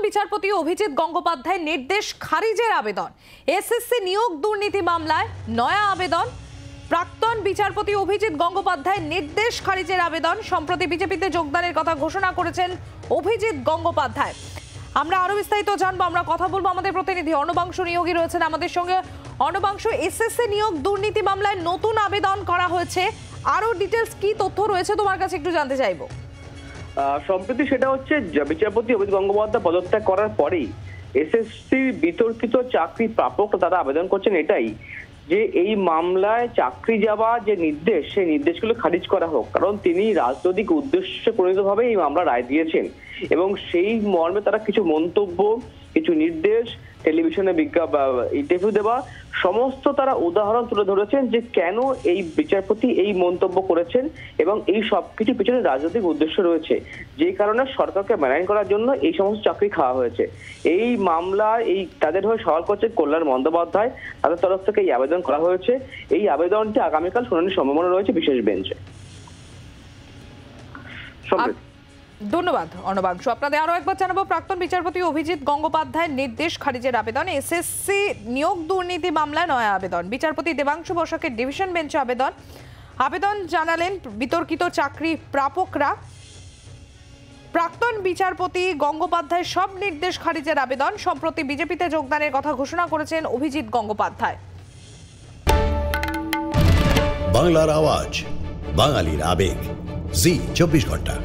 বিচারপতি অভিজিৎ গঙ্গোপাধ্যায়ের নির্দেশ খারিজের আবেদন। এসএসসি নিয়োগ দুর্নীতি মামলায় নয়া আবেদন। প্রাক্তন বিচারপতি অভিজিৎ গঙ্গোপাধ্যায়ের নির্দেশ খারিজের আবেদন। সম্প্রতি বিজেপিতে যোগদানের কথা ঘোষণা করেছেন অভিজিৎ গঙ্গোপাধ্যায়। আমরা আরো বিস্তারিত জানবো, আমরা কথা বলবো আমাদের প্রতিনিধি অর্ণবাংশু নিয়োগী রয়েছেন আমাদের সঙ্গে। অর্ণবাংশু, এসএসসি নিয়োগ দুর্নীতি মামলায় নতুন আবেদন করা হয়েছে, আরো ডিটেলস কি তথ্য রয়েছে তোমার কাছে একটু জানতে চাইবো। সম্প্রতি সেটা হচ্ছে বিচারপতি অভিজিৎ গঙ্গোপাধ্যায় পদত্যাগ করার পরেই এসএসসি বিতর্কিত চাকরি প্রাপক তারা আবেদন করছেন এটাই যে এই মামলায় চাকরি যাওয়া যে নির্দেশ, সেই নির্দেশগুলো খারিজ করা হোক, কারণ তিনি রাজনৈতিক উদ্দেশ্যে প্রণীতভাবে এই মামলা রায় দিয়েছেন এবং সেই মর্মে তারা কিছু মন্তব্য, কিছু নির্দেশ, টেলিভিশনে ইন্টারভিউ দেওয়া সমস্ত তারা উদাহরণ তুলে ধরেছেন যে কেন এই বিচারপতি এই মন্তব্য করেছেন এবং এই সবকিছু পিছনে রাজনৈতিক উদ্দেশ্য রয়েছে, যে কারণে সরকারকে ম্যানেজ করার জন্য এই সমস্ত চাকরি খাওয়া হয়েছে। এই মামলা তাদের হয়ে সওয়াল করছেন কল্যাণ বন্দ্যোপাধ্যায়, তাদের তরফ থেকে এই আবেদন করা হয়েছে। এই আবেদনটি আগামীকাল শুনানির সম্ভাবনা রয়েছে বিশেষ বেঞ্চে। ধন্যবাদ অর্ণবাংশু। আপনাদের আরো একবার জানাবো, প্রাক্তন বিচারপতি অভিজিৎ গঙ্গোপাধ্যায়ের নির্দেশ খারিজের আবেদন। এসএসসি নিয়োগ দুর্নীতি মামলায় নয়া আবেদন। বিচারপতি দেবাংশু বসাকের ডিভিশন বেঞ্চে আবেদন জানালেন বিতর্কিত চাকরি প্রাপকরা। প্রাক্তন বিচারপতি গঙ্গোপাধ্যায়ের সব নির্দেশ খারিজের আবেদন। সম্প্রতি বিজেপিতে যোগদানের কথা ঘোষণা করেছেন অভিজিৎ গঙ্গোপাধ্যায়। বাংলার আওয়াজ, বাঙালির আবেগ, জি 24 ঘন্টা।